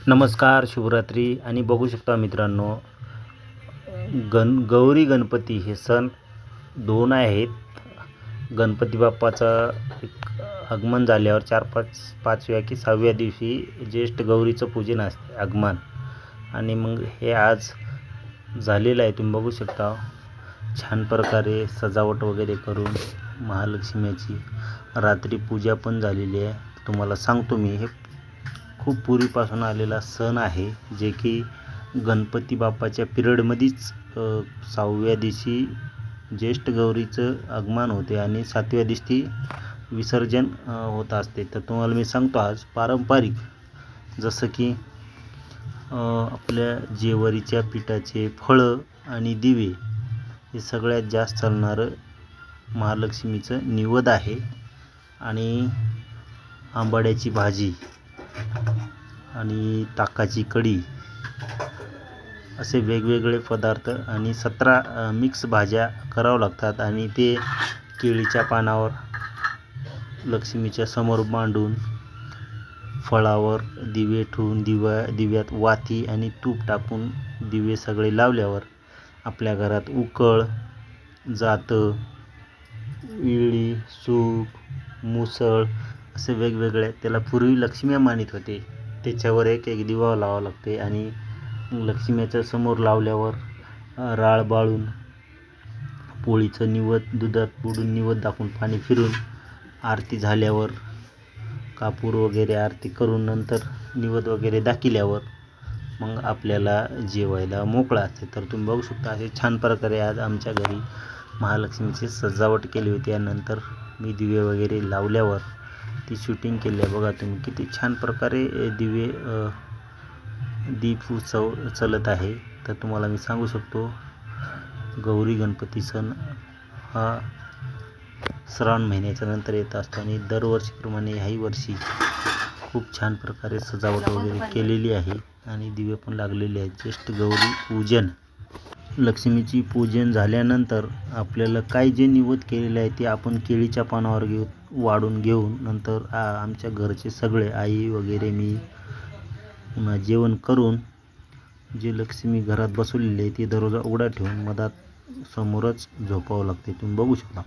नमस्कार, शुभरात्री. आणि बघू शकता मित्रांनो, गौरी गणपती हे सण दोन आहेत. गणपती बाप्पाचा एक आगमन झाल्यावर 4-5व्या की 6व्या दिवशी ज्येष्ठ गौरीचं पूजन असते, आगमन. आणि मग हे आज झालेलं आहे. तुम्ही बघू शकता छान प्रकारे सजावट वगैरे करून महालक्ष्मीची रात्री पूजा पण झालेली आहे. तुम्हाला सांगतो मी, हे खूप पूर्वीपासून आलेला सण आहे, जे की गणपती बाप्पाच्या पिरियडमध्येच 6व्या दिवशी ज्येष्ठ गौरीचं आगमन होते आणि 7व्या दिवशी विसर्जन होत असते. तर तुम्हाला मी सांगतो आज पारंपरिक, जसं की आपल्या जेवारीच्या पिठाचे फळं आणि दिवे हे सगळ्यात जास्त चालणारं महालक्ष्मीचं निवेद आहे. आणि आंबाड्याची भाजी आणि ताकाची कढी असे वेगवेगळे पदार्थ आणि 17 मिक्स भाज्या करावं लागतात. आणि ते केळीच्या पानावर लक्ष्मीच्या समोर मांडून फळावर दिवे ठेवून दिव्यात वाती आणि तूप टाकून दिवे सगळे लावल्यावर आपल्या घरात उकळ जातं. इळी, सूप, मुसळ असे वेगवेगळे, त्याला पूर्वी लक्ष्मी मानित होते. त्याच्यावर एक एक दिवा लावावा लागते. आणि लक्ष्मीच्या समोर लावल्यावर राळ बाळून पोळीचं निवद दुधात बुडून निवद दाखवून पाणी फिरून आरती झाल्यावर कापूर वगैरे आरती करून नंतर निवद वगैरे दाखिल्यावर मग आपल्याला जेवायला मोकळा असते. तर तुम्ही बघू शकता असे छान प्रकारे आज आमच्या घरी महालक्ष्मीची सजावट केली होती. यानंतर मी दिवे वगैरे लावल्यावर ती शूटिंग केली आहे. बघा तुम्ही किती छान प्रकारे दीप उत्सव चालत आहे. तर तुम्हाला मी सांगू शकतो, गौरी गणपती सण हा श्रावण महिन्याच्या नंतर येत असतो आणि दरवर्षीप्रमाणे ह्याही वर्षी खूप छान प्रकारे सजावट वगैरे केलेली आहे आणि दिवे पण लागलेले आहेत. ज्येष्ठ गौरी पूजन, लक्ष्मीची पूजन झाल्यानंतर आपल्याला काय जे निवेद केलेले आहे ते आपण केळीच्या पानावर वाढून घेऊन नंतर आमच्या घरचे सगळे, आई वगैरे, मी पुन्हा जेवण करून जे लक्ष्मी घरात बसवलेली आहे ती दरवाजा उघडा ठेवून मधात समोरच झोपावं लागते. तुम्ही बघू शकता.